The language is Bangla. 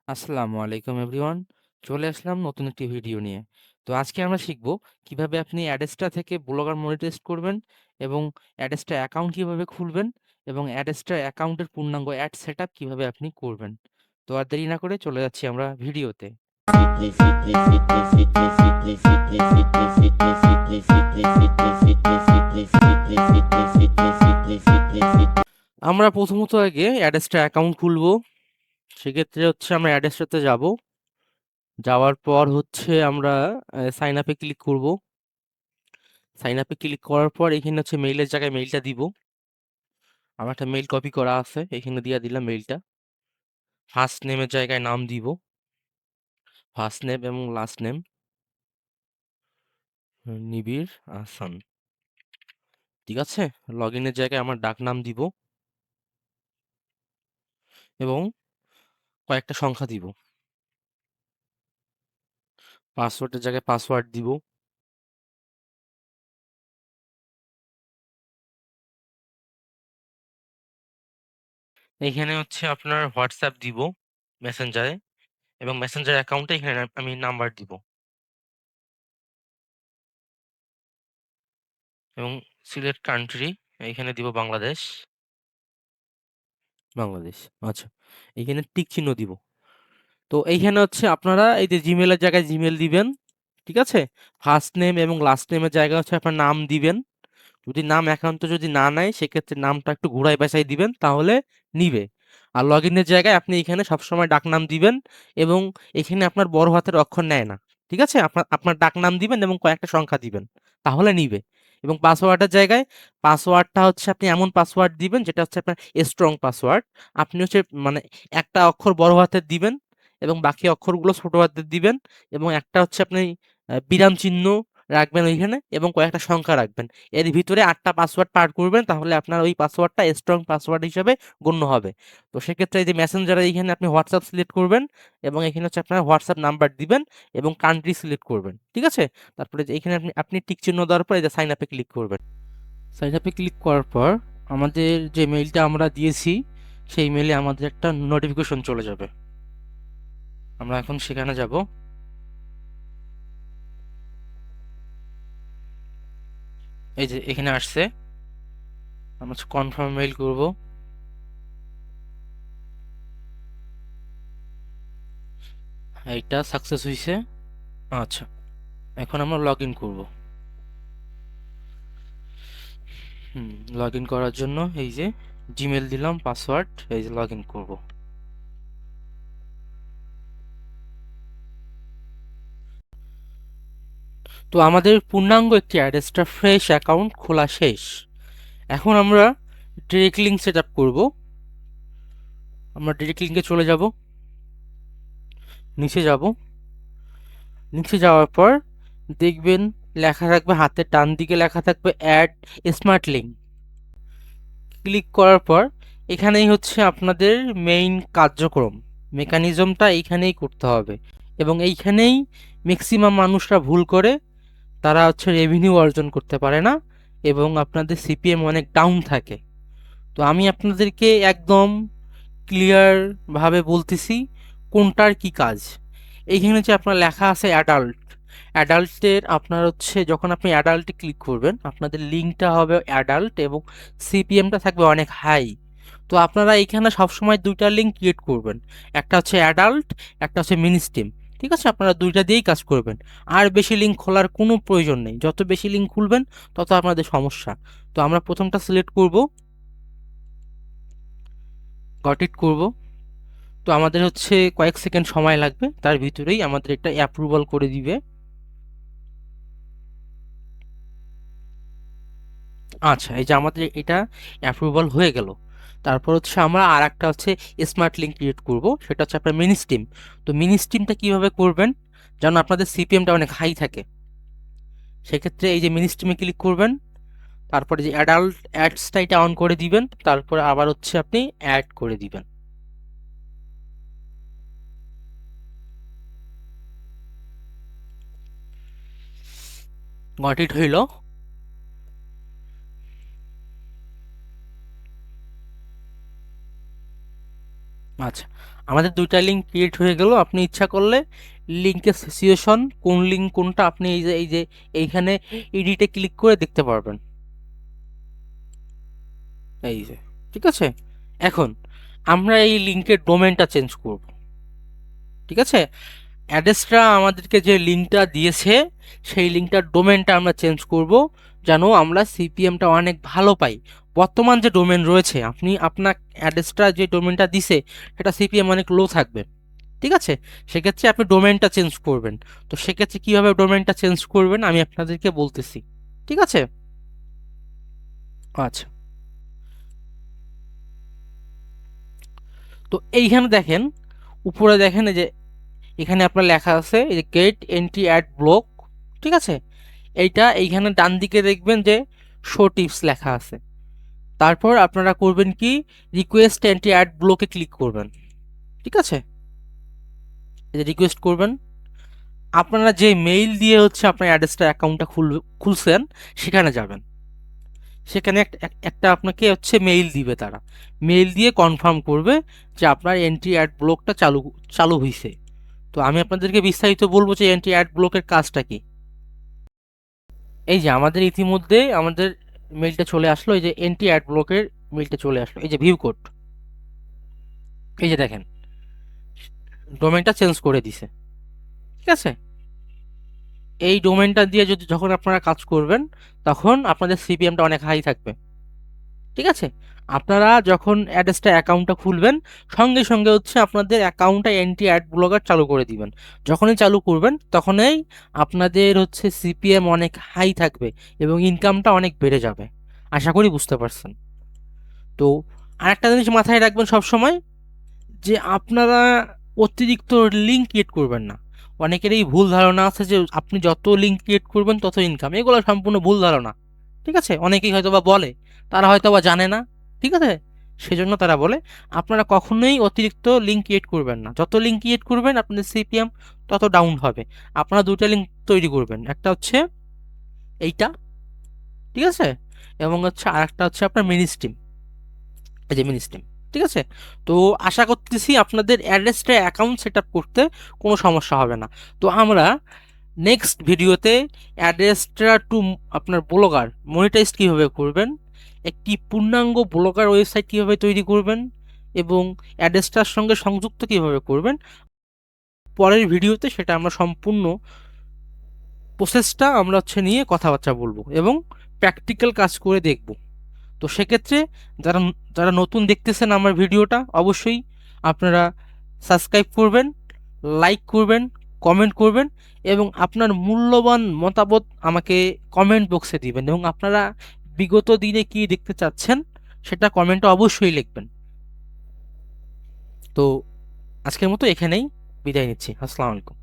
আসসালামু আলাইকুম এভরিওয়ান। চলে আসলাম নতুন একটি ভিডিও নিয়ে। তো আজকে আমরা শিখব কিভাবে আপনি অ্যাডেস্টা থেকে ব্লগার মনিটাইজ করবেন এবং অ্যাডেস্টা অ্যাকাউন্ট কিভাবে খুলবেন এবং অ্যাডেস্টা অ্যাকাউন্টের পূর্ণাঙ্গ অ্যাড সেটআপ কিভাবে আপনি করবেন। তো আর দেরি না করে চলে যাচ্ছি আমরা ভিডিওতে। আমরা প্রথমত আগে অ্যাডেস্টা অ্যাকাউন্ট খুলবো। সেক্ষেত্রে হচ্ছে আমরা অ্যাডেস্টাতে যাব। যাওয়ার পর হচ্ছে আমরা সাইন আপে ক্লিক করব। সাইন আপে ক্লিক করার পর এখানে হচ্ছে মেইলের জায়গায় মেইলটা দিব। আমার একটা মেইল কপি করা আছে, এখানে দিয়ে দিলাম মেইলটা। ফার্স্ট নেমের জায়গায় নাম দিব, ফার্স্ট নেম এবং লাস্ট নেম নিবিড় আহসান। ঠিক আছে, লগ ইনের জায়গায় আমার ডাক নাম দিব এবং কয়েকটা সংখ্যা দিব। পাসওয়ার্ডের জায়গায় পাসওয়ার্ড দিব। এখানে হচ্ছে আপনার হোয়াটসঅ্যাপ দিব মেসেঞ্জারে, এবং মেসেঞ্জার অ্যাকাউন্টে এখানে আমি নাম্বার দিব এবং সিলেক্ট কান্ট্রি এখানে দিব বাংলাদেশ। বাংলাদেশ, আচ্ছা। এখানে টিক চিহ্ন দিব। তো এইখানে হচ্ছে আপনারা এই যে জিমেলের জায়গায় জিমেল দিবেন। ঠিক আছে, ফার্স্ট নেম এবং লাস্ট নেমের জায়গায় হচ্ছে আপনার নাম দিবেন। যদি নাম একান্ত যদি না নেয় সেক্ষেত্রে নামটা একটু ঘোরায় পেঁচায় দিবেন, তাহলে নিবে। আর লগ ইনের জায়গায় আপনি এখানে সবসময় ডাকনাম দিবেন এবং এখানে আপনার বড় হাতের অক্ষর নেয় না। ঠিক আছে, আপনার আপনার ডাকনাম দিবেন এবং কয়েকটা সংখ্যা দিবেন, তাহলে নিবে। এবং পাসওয়ার্ডের জায়গায় পাসওয়ার্ডটা হচ্ছে আপনি এমন পাসওয়ার্ড দিবেন যেটা হচ্ছে আপনার স্ট্রং পাসওয়ার্ড। আপনি হচ্ছে মানে একটা অক্ষর বড় হাতের দিবেন এবং বাকি অক্ষরগুলো ছোট হাতের দিবেন, এবং একটা হচ্ছে আপনি বিরাম চিহ্ন রাখবেন ওইখানে এবং কয়েকটা সংখ্যা রাখবেন। এর ভিতরে ৮টা পাসওয়ার্ড পার করবেন, তাহলে আপনার ওই পাসওয়ার্ডটা স্ট্রং পাসওয়ার্ড হিসেবে গণ্য হবে। তো সেক্ষেত্রে এই যে মেসেঞ্জারে এইখানে আপনি হোয়াটসঅ্যাপ সিলেক্ট করবেন এবং এখানে হচ্ছে আপনার হোয়াটসঅ্যাপ নাম্বার দিবেন এবং কান্ট্রি সিলেক্ট করবেন। ঠিক আছে, তারপরে যে এখানে আপনি আপনি টিক চিহ্ন দেওয়ার পর এই যে সাইন আপে ক্লিক করবেন। সাইন আপে ক্লিক করার পর আমাদের যে মেইলটা আমরা দিয়েছি সেই মেইলে আমাদের একটা নোটিফিকেশন চলে যাবে। আমরা এখন সেখানে যাব। এই যে এখানে আসছে, আমরা কনফার্ম মেইল করব। এইটা সাকসেস হয়েছে। আচ্ছা, এখন আমরা লগ ইন করবো। লগ ইন করার জন্য এই যে জিমেল দিলাম, পাসওয়ার্ড, এই যে লগ ইন করবো। তো আমাদের পূর্ণাঙ্গ একটি অ্যাডেস্টা ফ্রেশ অ্যাকাউন্ট খোলা শেষ। এখন আমরা ডিরেক্ট লিঙ্ক সেট আপ করবো। আমরা ডিরেক্ট লিঙ্কে চলে যাব, নিচে যাব। নিচে যাওয়ার পর দেখবেন লেখা থাকবে, হাতের ডান দিকে লেখা থাকবে অ্যাড স্মার্ট লিঙ্ক। ক্লিক করার পর এখানেই হচ্ছে আপনাদের মেইন কার্যক্রম, মেকানিজমটা এইখানেই করতে হবে এবং এইখানেই ম্যাক্সিমাম মানুষরা ভুল করে। তারা হচ্ছে রেভিনিউ অর্জন করতে পারে না এবং আপনাদের সিপিএম অনেক ডাউন থাকে। তো আমি আপনাদেরকে একদম ক্লিয়ার ভাবে বলতেছি কোনটার কি কাজ। এইখানে যে আপনার লেখা আছে অ্যাডাল্ট, অ্যাডাল্টের আপনার হচ্ছে যখন আপনি অ্যাডাল্টে ক্লিক করবেন আপনাদের লিঙ্কটা হবে অ্যাডাল্ট এবং সিপিএমটা থাকবে অনেক হাই। তো আপনারা এখানে সবসময় দুইটা লিঙ্ক ক্রিয়েট করবেন, একটা হচ্ছে অ্যাডাল্ট, একটা হচ্ছে মিনি স্টিম। ঠিক আছে, আপনারা দুইটা দিয়েই কাজ করবেন। আর বেশি লিঙ্ক খোলার কোনো প্রয়োজন নেই, যত বেশি লিঙ্ক খুলবেন তত আপনাদের সমস্যা। তো আমরা প্রথমটা সিলেক্ট করব, গট ইট করব। তো আমাদের হচ্ছে কয়েক সেকেন্ড সময় লাগবে, তার ভিতরেই আমাদের এটা অ্যাপ্রুভাল করে দিবে। আচ্ছা, এই যে আমাদের এটা অ্যাপ্রুভাল হয়ে গেল। তারপর হচ্ছে আমরা আর একটা হচ্ছে স্মার্ট লিঙ্ক ক্রিয়েট করব, সেটা হচ্ছে আপনার মিনি স্টিম। তো মিনি স্টিমটা কীভাবে করবেন, যেন আপনাদের সিপিএমটা অনেক হাই থাকে। সেক্ষেত্রে এই যে মিনি স্টিমে ক্লিক করবেন, তারপরে যে অ্যাডাল্ট অ্যাডসটা এটা অন করে দিবেন, তারপরে আবার হচ্ছে আপনি অ্যাড করে দিবেন। গট ইট হইল। আচ্ছা, আমাদের 2টা লিঙ্ক ক্রিয়েট হয়ে গেল। আপনি ইচ্ছা করলে লিঙ্কের সিচুয়েশন কোন লিঙ্ক কোনটা আপনি এই যে এইখানে এডিটে ক্লিক করে দেখতে পারবেন। এই যে, ঠিক আছে। এখন আমরা এই লিঙ্কের ডোমেনটা চেঞ্জ করব, ঠিক আছে। অ্যাড্রেসটা আমাদেরকে যে লিঙ্কটা দিয়েছে সেই লিঙ্কটার ডোমেনটা আমরা চেঞ্জ করব, যেন আমরা সিপিএমটা অনেক ভালো পাই। বর্তমান যে ডোমেন রয়েছে, আপনি আপনার অ্যাড্রেসটা যে ডোমেনটা দিছে সেটা সিপিএম অনেক লো থাকবে, ঠিক আছে। সেক্ষেত্রে আপনি ডোমেনটা চেঞ্জ করবেন। তো সেক্ষেত্রে কীভাবে ডোমেনটা চেঞ্জ করবেন আমি আপনাদেরকে বলতেছি, ঠিক আছে। আচ্ছা, তো এইখানে দেখেন, উপরে দেখেন এই যে এখানে আপনার লেখা আছে এই যে গেট এন্ট্রি অ্যাড ব্লক, ঠিক আছে। এইখানে ডান দিকে দেখবেন যে শো টিপস লেখা আছে। তারপর আপনারা করবেন কি, রিকোয়েস্ট এন্ট্রি অ্যাড ব্লকে ক্লিক করবেন, ঠিক আছে। এই যে রিকোয়েস্ট করবেন, আপনারা যে মেইল দিয়ে হচ্ছে আপনার অ্যাড্রেসটা অ্যাকাউন্টটা খুলছেন সেখানে যাবেন। সেখানে একটা আপনাকে হচ্ছে মেইল দিবে, তারা মেইল দিয়ে কনফার্ম করবে যে আপনার এন্ট্রি অ্যাড ব্লকটা চালু হয়েছে। তো আমি আপনাদেরকে বিস্তারিত বলবো যে এন্ট্রি অ্যাড ব্লকের কাজটা কি। এই যে আমাদের ইতিমধ্যে আমাদের মেইলটা চলে আসলো, এই যে এন্ট্রি অ্যাড ব্লকের মেইলটা চলে আসলো, এই যে ভিউ কোড, এই যে দেখেন ডোমেনটা চেঞ্জ করে দিছে, ঠিক আছে। এই ডোমেনটা দিয়ে যখন আপনারা কাজ করবেন তখন আপনাদের সিপিএমটা অনেক হাই থাকবে, ঠিক আছে। আপনারা যখন অ্যাড্রেসটা অ্যাকাউন্টটা খুলবেন সঙ্গে সঙ্গে হচ্ছে আপনাদের অ্যাকাউন্টটা এন্ট্রি অ্যাড ব্লগার চালু করে দিবেন। যখনই চালু করবেন তখনই আপনাদের হচ্ছে সিপিএম অনেক হাই থাকবে এবং ইনকামটা অনেক বেড়ে যাবে। আশা করি বুঝতে পারছেন। তো আরেকটা জিনিস মাথায় রাখবেন সব সময়, যে আপনারা অতিরিক্ত লিঙ্ক ক্রিয়েট করবেন না। অনেকের এই ভুল ধারণা আছে যে আপনি যত লিঙ্ক ক্রিয়েট করবেন তত ইনকাম, এগুলো সম্পূর্ণ ভুল ধারণা, ঠিক আছে। অনেকেই হয়তো বা বলে, তারা হয়তো বা জানে না, ঠিক আছে। সেজন্য তারা বলে আপনারা কখনোই অতিরিক্ত লিঙ্ক ক্রিয়েট করবেন না। যত লিঙ্ক ক্রিয়েট করবেন আপনাদের সিপিএম তত ডাউন হবে। আপনারা 2টা লিঙ্ক তৈরি করবেন, একটা হচ্ছে এইটা, ঠিক আছে, এবং হচ্ছে আরেকটা হচ্ছে আপনার মিনি স্ট্রিম, এই যে মিনি স্ট্রিম, ঠিক আছে। তো আশা করতেছি আপনাদের অ্যাড্রেসটা অ্যাকাউন্ট সেট আপ করতে কোনো সমস্যা হবে না। তো আমরা নেক্সট ভিডিওতে অ্যাড্রেসটা টু আপনার ব্লগার মনিটাইজ কীভাবে করবেন, একটি পূর্ণাঙ্গ ব্লগার ওয়েবসাইট কীভাবে তৈরি করবেন এবং অ্যাড্রেসটার সঙ্গে সংযুক্ত কীভাবে করবেন, পরের ভিডিওতে সেটা আমরা সম্পূর্ণ প্রসেসটা আমরা হচ্ছে নিয়ে কথাবার্তা বলবো এবং প্র্যাকটিক্যাল কাজ করে দেখব। তো সেক্ষেত্রে যারা যারা নতুন দেখতেছেন আমার ভিডিওটা, অবশ্যই আপনারা সাবস্ক্রাইব করবেন, লাইক করবেন, কমেন্ট করবেন এবং আপনার মূল্যবান মতামত আমাকে কমেন্ট বক্সে দিবেন এবং আপনারা বিগত দিনে কি দেখতে চাচ্ছেন সেটা কমেন্টে অবশ্যই লিখবেন। তো আজকের মতো এখানেই বিদায় নিচ্ছি। আসসালামু আলাইকুম।